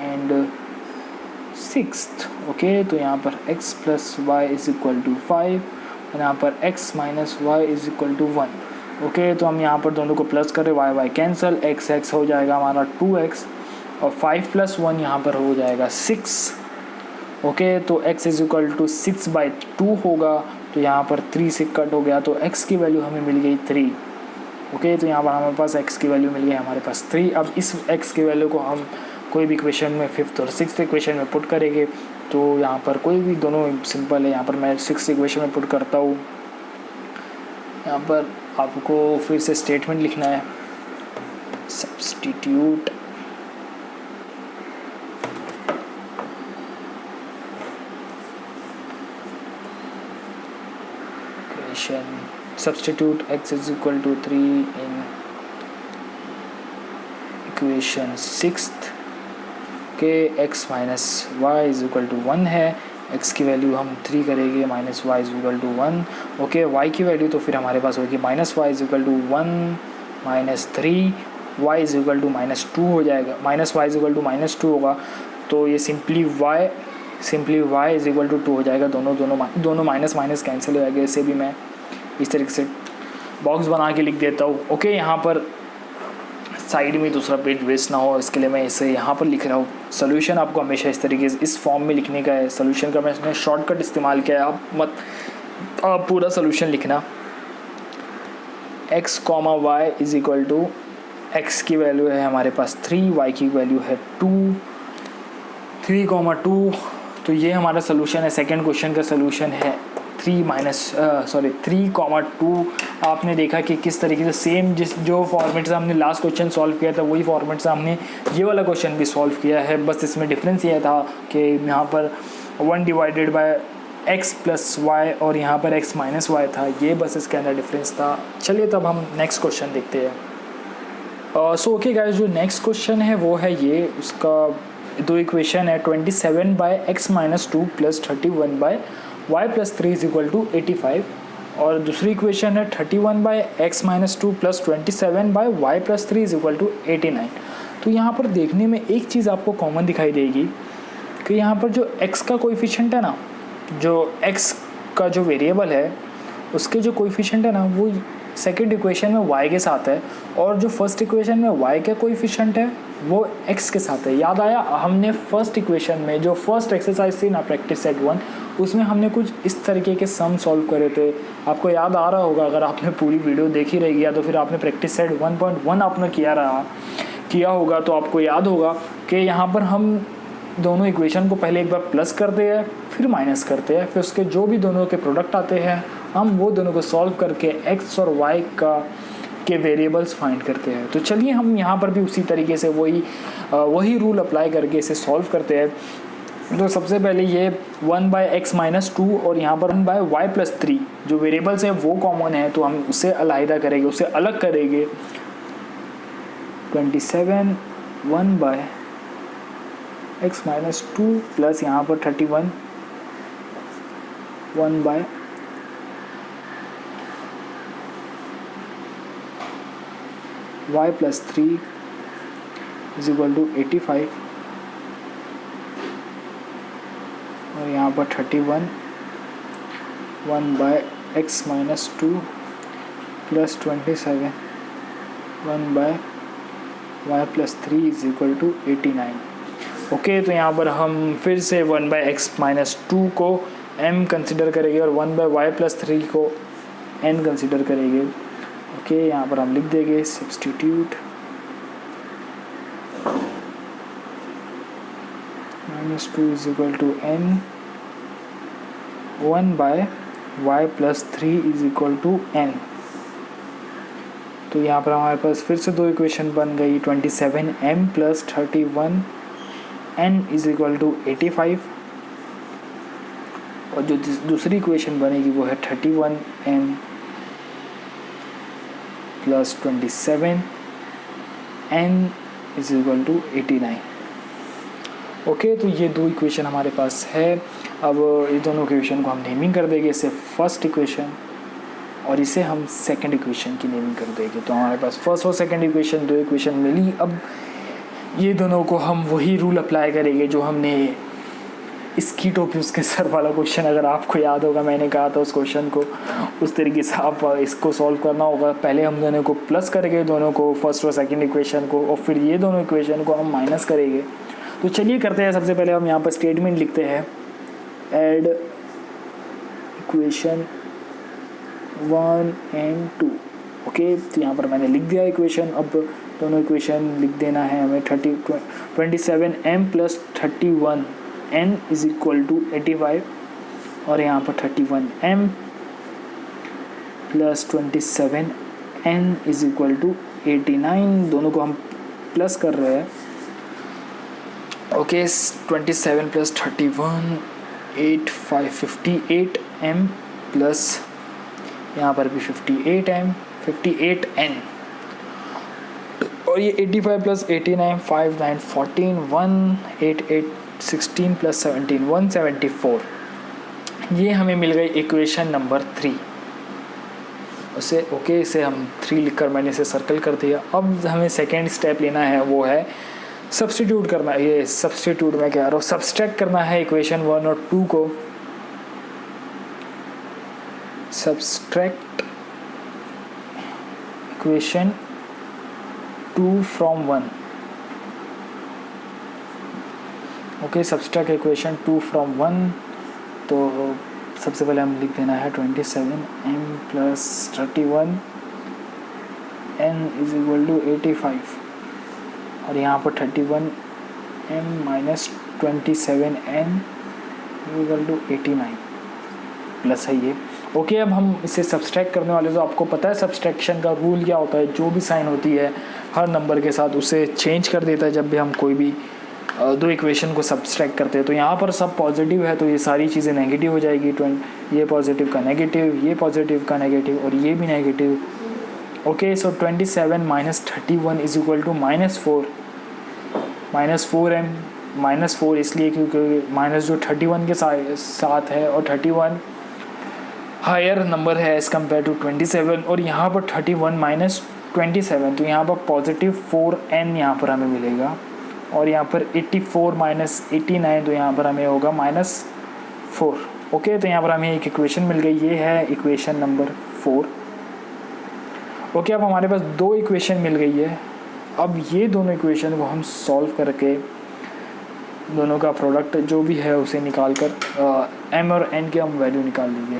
एंड 6। ओके, तो यहाँ पर x plus y is equal to 5 और यहाँ पर x minus y is equal to 1। Okay, तो हम यहाँ पर दोनों को प्लस करें, y कैंसिल, x हो जाएगा हमारा 2x और 5 प्लस 1 यहाँ पर हो जाएगा 6। ओके, तो x इज इक्वल टू 6/2 होगा, तो यहाँ पर 3 से कट हो गया, तो x की वैल्यू हमें मिल गई 3। ओके, तो यहाँ पर हमारे पास x की वैल्यू मिल गई हमारे पास 3। अब इस x की वैल्यू को हम कोई भी इक्वेशन में 5th और 6th इक्वेशन में पुट करेंगे, तो यहाँ पर कोई भी दोनों सिंपल है। यहाँ पर मैं 6th इक्वेशन में पुट करता हूँ। यहाँ पर आपको फिर से स्टेटमेंट लिखना है, substitute substitute x is equal to 3 in equation 6th के x minus y is equal to 1 है। x की वैल्यू हम 3 करेंगे, minus y is equal to 1। Okay, y की वैल्यू तो फिर हमारे पास होगी minus y is equal to 1 minus 3, y is equal to -2 हो जाएगा, minus y is equal to -2 होगा, तो ये simply y is equal to 2 हो जाएगा। दोनों माइनस माइनस कैंसिल हो जाएगा। इसे भी मैं इस तरीके से बॉक्स बना के लिख देता हूँ। ओके, यहाँ पर साइड में दूसरा पेज वेस्ट ना हो, इसके लिए मैं इसे यहाँ पर लिख रहा हूँ। सोल्यूशन आपको हमेशा इस तरीके से इस फॉर्म में लिखने का है। सोल्यूशन का मैंने शॉर्टकट इस्तेमाल किया है, आप पूरा सोल्यूशन लिखना। x, y is equal to x की वैल्यू है हमारे पास 3, y की वैल्यू है 2, 3, 2, तो ये हमारा सोल्यूशन है। सेकेंड क्वेश्चन का सोल्यूशन है 3, 2। आपने देखा कि किस तरीके से सेम जो फॉर्मेट से हमने लास्ट क्वेश्चन सॉल्व किया था वही फॉर्मेट से हमने ये वाला क्वेश्चन भी सॉल्व किया है। बस इसमें डिफरेंस ये था कि यहाँ पर 1 divided by x plus y और यहाँ पर x माइनस वाई था, ये बस इसके अंदर डिफरेंस था। चलिए तब हम नेक्स्ट क्वेश्चन देखते हैं। ओके गाइस, जो नेक्स्ट क्वेश्चन है वो है ये, उसका दो इक्वेशन है 27/x minus 2 plus 31/y plus 3 is equal to 85 और दूसरी इक्वेशन है 31/x minus 2 plus 27/y plus 3 is equal to 89। तो यहाँ पर देखने में एक चीज़ आपको कॉमन दिखाई देगी कि यहाँ पर जो x का कोएफिशिएंट है ना, जो x का जो वेरिएबल है उसके जो कोएफिशिएंट है ना वो सेकंड इक्वेशन में y के साथ है और जो फर्स्ट इक्वेशन में y का कोएफिशिएंट है वो x के साथ है। याद आया, हमने फर्स्ट इक्वेशन में जो फर्स्ट एक्सरसाइज थी ना प्रैक्टिस सेट 1, उसमें हमने कुछ इस तरीके के सम सॉल्व करे थे। आपको याद आ रहा होगा, अगर आपने पूरी वीडियो देखी रहेगी या तो फिर आपने प्रैक्टिस सेट 1.1 आपने किया होगा तो आपको याद होगा कि यहाँ पर हम दोनों इक्वेशन को पहले एक बार प्लस करते हैं फिर माइनस करते हैं, फिर उसके जो भी दोनों के प्रोडक्ट आते हैं हम वो दोनों को सॉल्व करके x और y के वेरिएबल्स फाइंड करते हैं। तो चलिए हम यहाँ पर भी उसी तरीके से वही रूल अप्लाई करके इसे सॉल्व करते हैं। तो सबसे पहले ये 1/x माइनस 2 और यहाँ पर 1/y प्लस 3 जो वेरिएबल्स है वो कॉमन है, तो हम उसे अलग करेंगे, उसे अलग करेंगे। 27 1/x माइनस 2 प्लस यहाँ पर 31 1/y plus 3 is equal to 85 और यहाँ पर 31 1/x minus 2 plus 27 1/y plus 3 is equal to 89। Okay, तो यहाँ पर हम फिर से 1/x माइनस 2 को m कंसिडर करेंगे और 1/y प्लस 3 को n कंसिडर करेंगे। ओके, यहाँ पर हम लिख देंगे substitute -2 is equal to n 1/y plus 3 is equal to n। तो यहाँ पर हमारे पास फिर से दो इक्वेशन बन गई, 27m plus 31n is equal to 85 और जो दूसरी इक्वेशन बनेगी वो है 31m plus 27n is equal to 89। Okay, तो ये दो इक्वेशन हमारे पास है। अब ये दोनों इक्वेशन को हम नेमिंग कर देंगे। इसे फर्स्ट इक्वेशन और इसे हम सेकंड इक्वेशन की नेमिंग कर देंगे। तो हमारे पास फर्स्ट और सेकंड इक्वेशन, दो इक्वेशन मिली। अब ये दोनों को हम वही रूल अप्लाई करेंगे जो हमने स्कीटोपियस के सर वाला क्वेश्चन, अगर आपको याद होगा मैंने कहा था उस क्वेश्चन को, उस तरीके से आप इसको सॉल्व करना होगा। पहले हम दोनों को प्लस करेंगे, दोनों को फर्स्ट और सेकंड इक्वेशन को, और फिर ये दोनों इक्वेशन को हम माइनस करेंगे। तो चलिए करते हैं। सबसे पहले हम यहाँ पर स्टेटमेंट लिखते हैं, ऐड इक्वेशन 1 and 2। ओके, तो यहाँ पर मैंने लिख दिया इक्वेशन। अब दोनों इक्वेशन लिख देना है हमें। 27m + 31n = 85, और यहाँ पर 31m + 27n = 89। दोनों को हम प्लस कर रहे हैं। ओके, 27 + 31 58m प्लस यहाँ पर भी 58n, और ये 85 + 89 5 9 14 1 8 8 16 + 17 174। ये हमें मिल गई इक्वेशन नंबर 3। उसे ओके, इसे हम 3 लिखकर मैंने इसे सर्कल कर दिया। अब हमें सेकेंड स्टेप लेना है, वो है सब्स्टिट्यूट करना। ये सब्स्टिट्यूट मैं कह रहा हूँ, सब्सट्रैक्ट करना है इक्वेशन 1 और 2 को। Subtract equation 2 from 1। Okay, subtract equation 2 from 1। तो सबसे पहले हम लिख देना है 27m + 31n = 85, और यहाँ पर 31m - 27n = 89 प्लस है ये। ओके, अब हम इसे सब्सट्रैक्ट करने वाले। तो आपको पता है सब्सट्रैक्शन का रूल क्या होता है, जो भी साइन होती है हर नंबर के साथ उसे चेंज कर देता है जब भी हम कोई भी दो इक्वेशन को सब्सट्रैक्ट करते हैं। तो यहाँ पर सब पॉजिटिव है तो ये सारी चीज़ें नेगेटिव हो जाएगी। ये पॉजिटिव का नेगेटिव, ये पॉजिटिव का नेगेटिव, और ये भी नेगेटिव। ओके, सो 27 - 31 = -4m -4 इसलिए क्योंकि माइनस जो 31 के साथ है, और 31 हायर नंबर है एज़ कम्पेयर टू 27, और यहाँ पर 31 - 27, तो यहाँ पर +4n यहाँ पर हमें मिलेगा, और यहाँ पर 84 - 89, तो यहाँ पर हमें होगा -4। ओके, तो यहाँ पर हमें एक इक्वेशन मिल गई, ये है इक्वेशन नंबर 4। ओके, अब हमारे पास दो इक्वेशन मिल गई है। अब ये दोनों इक्वेशन को हम सॉल्व करके दोनों का प्रोडक्ट जो भी है उसे निकाल कर m और n की हम वैल्यू निकाल लेंगे।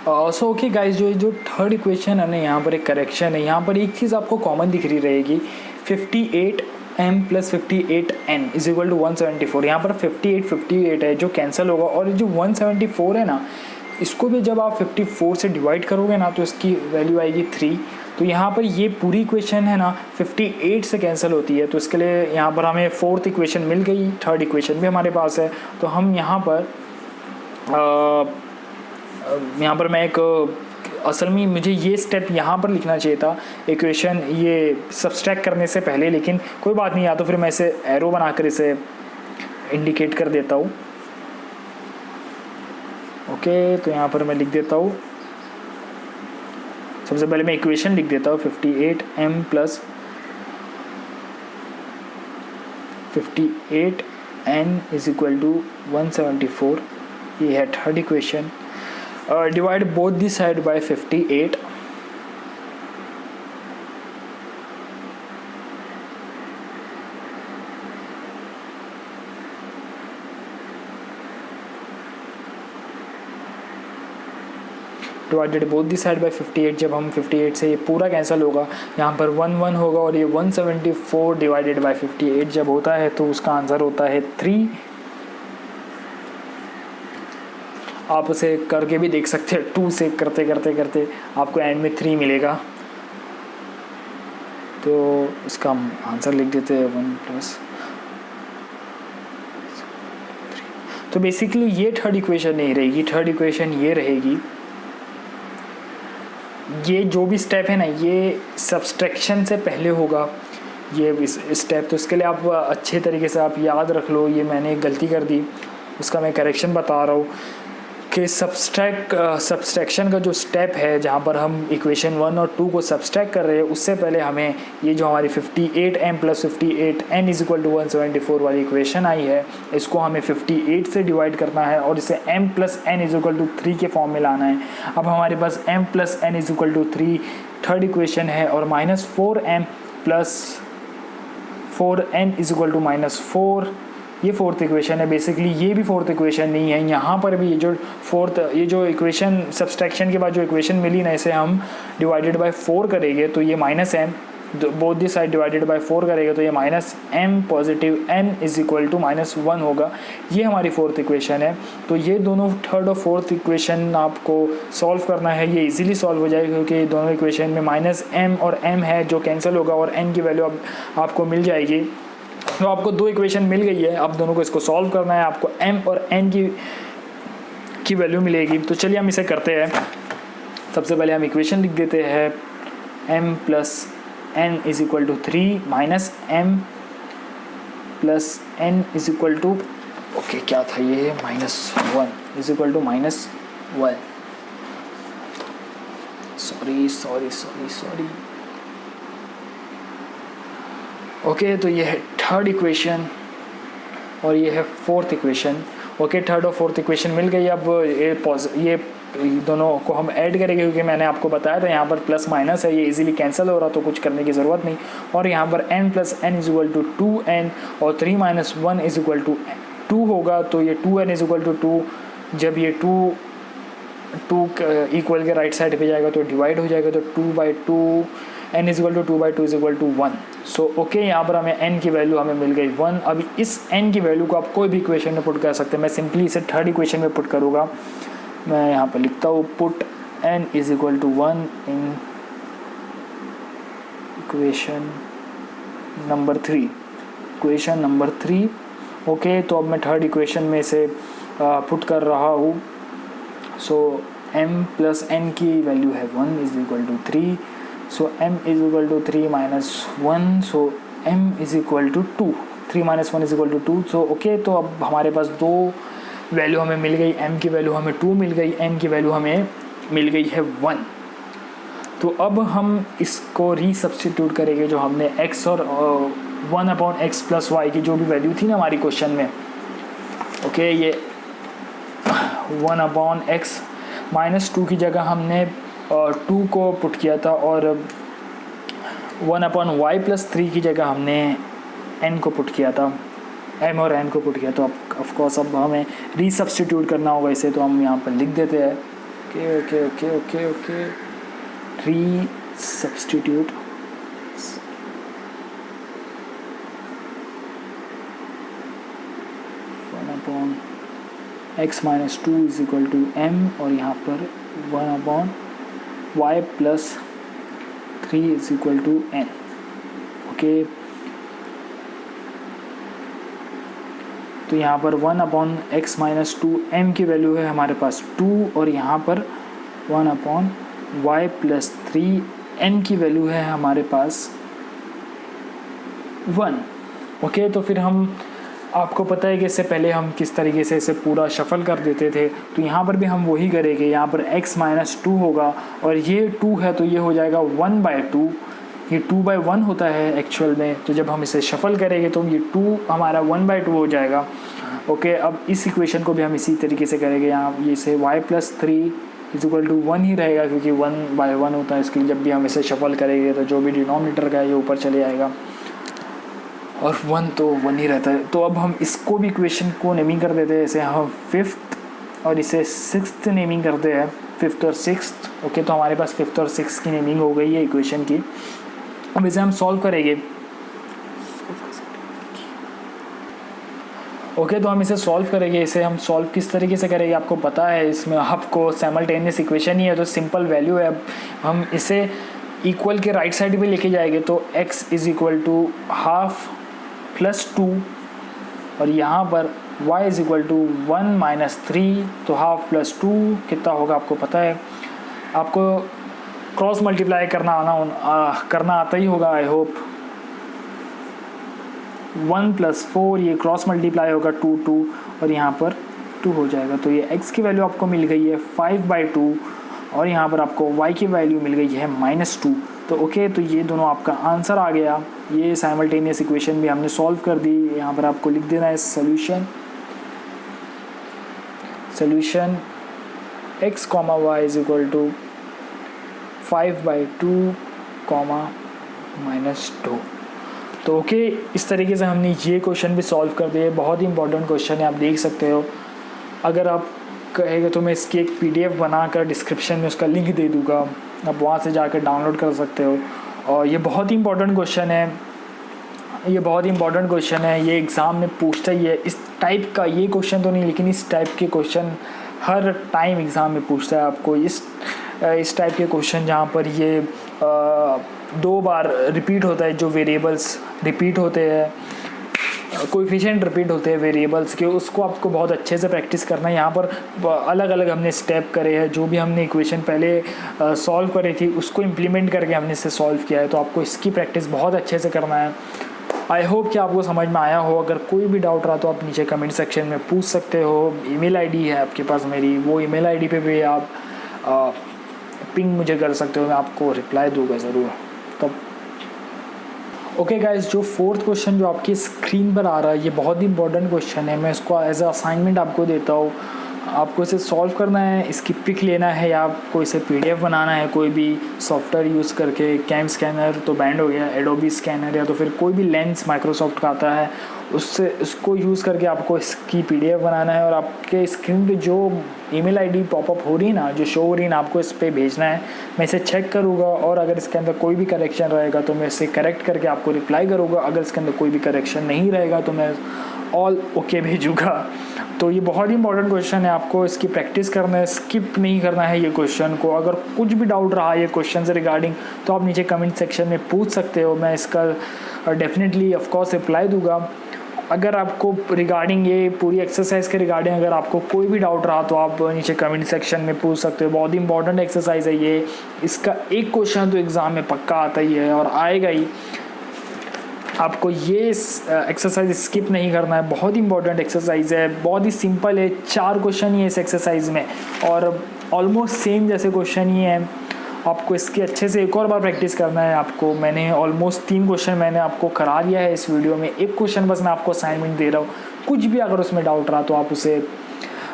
सो ओके गाइस, जो थर्ड इक्वेशन है ना, यहाँ पर एक करेक्शन है। यहाँ पर एक चीज़ आपको कॉमन दिख रही रहेगी, 58m + 58n = 174। यहाँ पर 58 है जो कैंसिल होगा, और जो 174 है ना, इसको भी जब आप 54 से डिवाइड करोगे ना तो इसकी वैल्यू आएगी 3। तो यहाँ पर ये पूरी इक्वेशन है ना 58 से कैंसिल होती है, तो इसके लिए यहाँ पर हमें फोर्थ इक्वेशन मिल गई। थर्ड इक्वेशन भी हमारे पास है, तो हम यहाँ पर मैं एक असल में मुझे ये स्टेप यहाँ पर लिखना चाहिए था इक्वेशन ये सब्सट्रैक्ट करने से पहले, लेकिन कोई बात नहीं, या तो फिर मैं इसे एरो बनाकर इसे इंडिकेट कर देता हूँ। ओके, तो यहाँ पर मैं लिख देता हूँ, सबसे पहले मैं इक्वेशन लिख देता हूँ 58m + 58n = 174। ये है third equation. Divide both the side by 58। Divided both the side by 58। जब हम 58 से ये पूरा कैंसिल होगा, यहाँ पर 1 1 होगा, और ये 174 डिवाइडेड बाय 58 जब होता है तो उसका आंसर होता है 3। आप उसे करके भी देख सकते हैं, 2 से करते करते करते आपको एंड में 3 मिलेगा। तो इसका हम आंसर लिख देते हैं 1 + तो बेसिकली ये थर्ड इक्वेशन नहीं रहेगी, थर्ड इक्वेशन ये रहेगी। ये जो भी स्टेप है ना, ये सब्सट्रैक्शन से पहले होगा ये स्टेप, तो इसके लिए आप अच्छे तरीके से आप याद रख लो। ये मैंने एक गलती कर दी, उसका मैं करेक्शन बता रहा हूँ ओके, सब्सट्रैक्शन का जो स्टेप है जहाँ पर हम इक्वेशन 1 और 2 को सब्सट्रैक्ट कर रहे हैं, उससे पहले हमें ये जो हमारी 58m + 58n = 174 वाली इक्वेशन आई है, इसको हमें 58 से डिवाइड करना है और इसे m + n = 3 के फॉर्म में लाना है। अब हमारे पास m + n = 3 थर्ड इक्वेशन है और -4m + 4n = -4 ये फोर्थ इक्वेशन है। बेसिकली ये भी फोर्थ इक्वेशन नहीं है, यहाँ पर भी ये जो इक्वेशन सब्सट्रैक्शन के बाद जो इक्वेशन मिली ना, इसे हम डिवाइडेड बाय 4 करेंगे तो ये -m, both the side divided by 4 करेंगे तो ये -m पॉजिटिव n = -1 होगा। ये हमारी फोर्थ इक्वेशन है। तो ये दोनों थर्ड और फोर्थ इक्वेशन आपको सॉल्व करना है। ये इजीली सॉल्व हो जाएगा क्योंकि दोनों इक्वेशन में -m और m है जो कैंसिल होगा और n की वैल्यू अब आपको मिल जाएगी। तो आपको 2 इक्वेशन मिल गई है, अब दोनों को इसको सॉल्व करना है, आपको m और n की वैल्यू मिलेगी। तो चलिए हम इसे करते हैं। सबसे पहले हम इक्वेशन लिख देते हैं m + n = 3 -m + n = okay क्या था ये -1 = -1। सॉरी। ओके, तो ये है थर्ड इक्वेशन और ये है फोर्थ इक्वेशन। ओके, थर्ड और फोर्थ इक्वेशन मिल गई। अब ये दोनों को हम ऐड करेंगे क्योंकि मैंने आपको बताया था यहाँ पर प्लस माइनस है, ये इजीली कैंसिल हो रहा तो कुछ करने की ज़रूरत नहीं। और यहाँ पर n + n = 2n और 3 - 1 = 2 होगा, तो ये 2n = 2। जब ये 2 इक्वल के राइट साइड पे जाएगा तो डिवाइड हो जाएगा, तो 2/2 n = 2/2 = 1। सो ओके, यहाँ पर हमें n की वैल्यू हमें मिल गई 1। अभी इस n की वैल्यू को आप कोई भी इक्वेशन में पुट कर सकते हैं। मैं सिंपली इसे थर्ड इक्वेशन में पुट करूँगा। मैं यहाँ पर लिखता हूँ put n = 1 in equation number 3। Okay, तो अब मैं थर्ड इक्वेशन में इसे पुट कर रहा हूँ। सो m + n की वैल्यू है 1 = 3। सो m = 3 - 1, सो m = 2। 3 - 1 = 2। सो ओके, तो अब हमारे पास 2 वैल्यू हमें मिल गई। m की वैल्यू हमें 2 मिल गई, n की वैल्यू हमें मिल गई है 1। तो अब हम इसको रीसब्स्टिट्यूट करेंगे जो हमने x और 1/x + y की जो भी वैल्यू थी ना हमारी क्वेश्चन में। ओके, ये 1/x -2 की जगह हमने 2 को पुट किया था और 1/y + 3 की जगह हमने n को पुट किया था, m और n को पुट किया। तो अब ऑफकोर्स अब हमें रीसब्स्टिट्यूट करना होगा इसे, तो हम यहाँ पर लिख देते हैं ओके रीसब्स्टिट्यूट। x - 2 = m और यहाँ पर 1/y + 3 = n। ओके, तो यहाँ पर 1/x - 2 m की वैल्यू है हमारे पास 2 और यहाँ पर 1/y + 3 n की वैल्यू है हमारे पास 1। ओके, तो फिर हम आपको पता है कि इससे पहले हम किस तरीके से इसे पूरा शफल कर देते थे, तो यहाँ पर भी हम वही करेंगे। यहाँ पर x - 2 होगा और ये 2 है तो ये हो जाएगा 1/2। ये 2/1 होता है एक्चुअल में, तो जब हम इसे शफल करेंगे तो ये 2 हमारा 1/2 हो जाएगा। ओके, अब इस इक्वेशन को भी हम इसी तरीके से करेंगे। यहाँ ये से y + 3 = 1 ही रहेगा क्योंकि 1/1 होता है। इसके लिए जब भी हम इसे शफल करेंगे तो जो भी डिनोमिनेटर का है ये ऊपर चले आएगा और 1 तो 1 ही रहता है। तो अब हम इसको भी इक्वेशन को नेमिंग कर देते हैं। इसे हम 5th और इसे 6th नेमिंग करते हैं, 5th और 6th। ओके, तो हमारे पास 5th और 6th की नेमिंग हो गई है इक्वेशन की। अब इसे हम सॉल्व करेंगे। ओके, तो हम इसे सॉल्व करेंगे। इसे हम सॉल्व किस तरीके से करेंगे आपको पता है, इसमें आपको साइमल्टेनियस इक्वेशन ही है तो सिंपल वैल्यू है। अब हम इसे इक्वल के राइट साइड पे लेके जाएंगे तो x = ½ + 2 और यहाँ पर y = 1 - 3, तो ½ + 2 कितना होगा आपको पता है। आपको क्रॉस मल्टीप्लाई करना आता ही होगा आई होप। 1 + 4 ये क्रॉस मल्टीप्लाई होगा 2 और यहाँ पर 2 हो जाएगा। तो ये x की वैल्यू आपको मिल गई है 5/2 और यहाँ पर आपको y की वैल्यू मिल गई है -2। तो ओके, तो ये दोनों आपका आंसर आ गया। ये साइमल्टेनियस इक्वेशन भी हमने सॉल्व कर दी। यहाँ पर आपको लिख देना है solution x, y is equal to 5/2, -2। तो ओके, इस तरीके से हमने ये क्वेश्चन भी सॉल्व कर दिए। बहुत ही इंपॉर्टेंट क्वेश्चन है, आप देख सकते हो। अगर आप कहेंगे तो मैं इसकी एक PDF बनाकर डिस्क्रिप्शन में उसका लिंक दे दूँगा, आप वहाँ से जाकर डाउनलोड कर सकते हो। और ये बहुत ही इंपॉर्टेंट क्वेश्चन है, ये एग्ज़ाम में पूछता ही है। इस टाइप का ये क्वेश्चन तो नहीं, लेकिन इस टाइप के क्वेश्चन हर टाइम एग्ज़ाम में पूछता है आपको। इस टाइप के क्वेश्चन जहाँ पर ये 2 बार रिपीट होता है, जो वेरिएबल्स रिपीट होते हैं, कोएफिशिएंट रिपीट होते हैं वेरिएबल्स के, उसको आपको बहुत अच्छे से प्रैक्टिस करना है। यहाँ पर अलग अलग हमने स्टेप करे हैं, जो भी हमने इक्वेशन पहले सॉल्व करी थी उसको इम्प्लीमेंट करके हमने इसे सॉल्व किया है। तो आपको इसकी प्रैक्टिस बहुत अच्छे से करना है। आई होप कि आपको समझ में आया हो। अगर कोई भी डाउट रहा तो आप नीचे कमेंट सेक्शन में पूछ सकते हो। ईमेल आईडी है आपके पास मेरी, वो ईमेल आईडी पे भी आप पिंग मुझे कर सकते हो, मैं आपको रिप्लाई दूंगा ज़रूर। तब ओके गाइस, जो 4th क्वेश्चन जो आपकी स्क्रीन पर आ रहा है, ये बहुत ही इंपॉर्टेंट क्वेश्चन है। मैं इसको एज अ असाइनमेंट आपको देता हूँ। आपको इसे सॉल्व करना है, इसकी पिक लेना है या आपको इसे PDF बनाना है कोई भी सॉफ्टवेयर यूज़ करके। कैम स्कैनर तो बैंड हो गया, एडोबी स्कैनर या तो फिर कोई भी लेंस माइक्रोसॉफ्ट का आता है, उसको यूज़ करके आपको इसकी PDF बनाना है। और आपके स्क्रीन पे जो ईमेल आईडी पॉपअप हो रही है ना, जो शो हो रही है ना, आपको इस पर भेजना है। मैं इसे चेक करूँगा और अगर इसके अंदर कोई भी करेक्शन रहेगा तो मैं इसे करेक्ट करके आपको रिप्लाई करूँगा। अगर इसके अंदर कोई भी करेक्शन नहीं रहेगा तो मैं ऑल ओके भेजूँगा। तो ये बहुत ही इंपॉर्टेंट क्वेश्चन है, आपको इसकी प्रैक्टिस करना है, स्किप नहीं करना है ये क्वेश्चन को। अगर कुछ भी डाउट रहा ये क्वेश्चन से रिगार्डिंग तो आप नीचे कमेंट सेक्शन में पूछ सकते हो। मैं इसका डेफिनेटली ऑफकोर्स रिप्लाई दूंगा। अगर आपको रिगार्डिंग ये पूरी एक्सरसाइज के रिगार्डिंग अगर आपको कोई भी डाउट रहा तो आप नीचे कमेंट सेक्शन में पूछ सकते हो। बहुत ही इंपॉर्टेंट एक्सरसाइज है ये। इसका एक क्वेश्चन तो एग्ज़ाम में पक्का आता ही है और आएगा ही। आपको ये एक्सरसाइज स्किप नहीं करना है, बहुत ही इंपॉर्टेंट एक्सरसाइज है, बहुत ही सिंपल है। 4 क्वेश्चन ही है इस एक्सरसाइज में और ऑलमोस्ट सेम जैसे क्वेश्चन ही है। आपको इसके अच्छे से एक और बार प्रैक्टिस करना है। आपको मैंने ऑलमोस्ट 3 क्वेश्चन मैंने आपको करा दिया है इस वीडियो में। एक क्वेश्चन बस मैं आपको असाइनमेंट दे रहा हूँ। कुछ भी अगर उसमें डाउट रहा तो आप उसे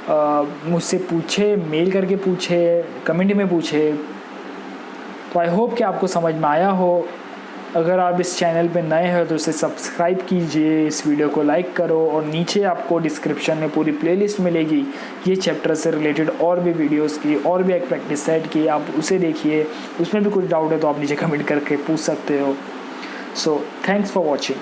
मुझसे पूछे, मेल करके पूछे, कमेंट में पूछे। तो आई होप कि आपको समझ में आया हो। अगर आप इस चैनल पे नए हो तो इसे सब्सक्राइब कीजिए, इस वीडियो को लाइक करो और नीचे आपको डिस्क्रिप्शन में पूरी प्लेलिस्ट मिलेगी ये चैप्टर से रिलेटेड और भी वीडियोस की और भी एक प्रैक्टिस सेट की, आप उसे देखिए। उसमें भी कुछ डाउट है तो आप नीचे कमेंट करके पूछ सकते हो। So thanks for watching.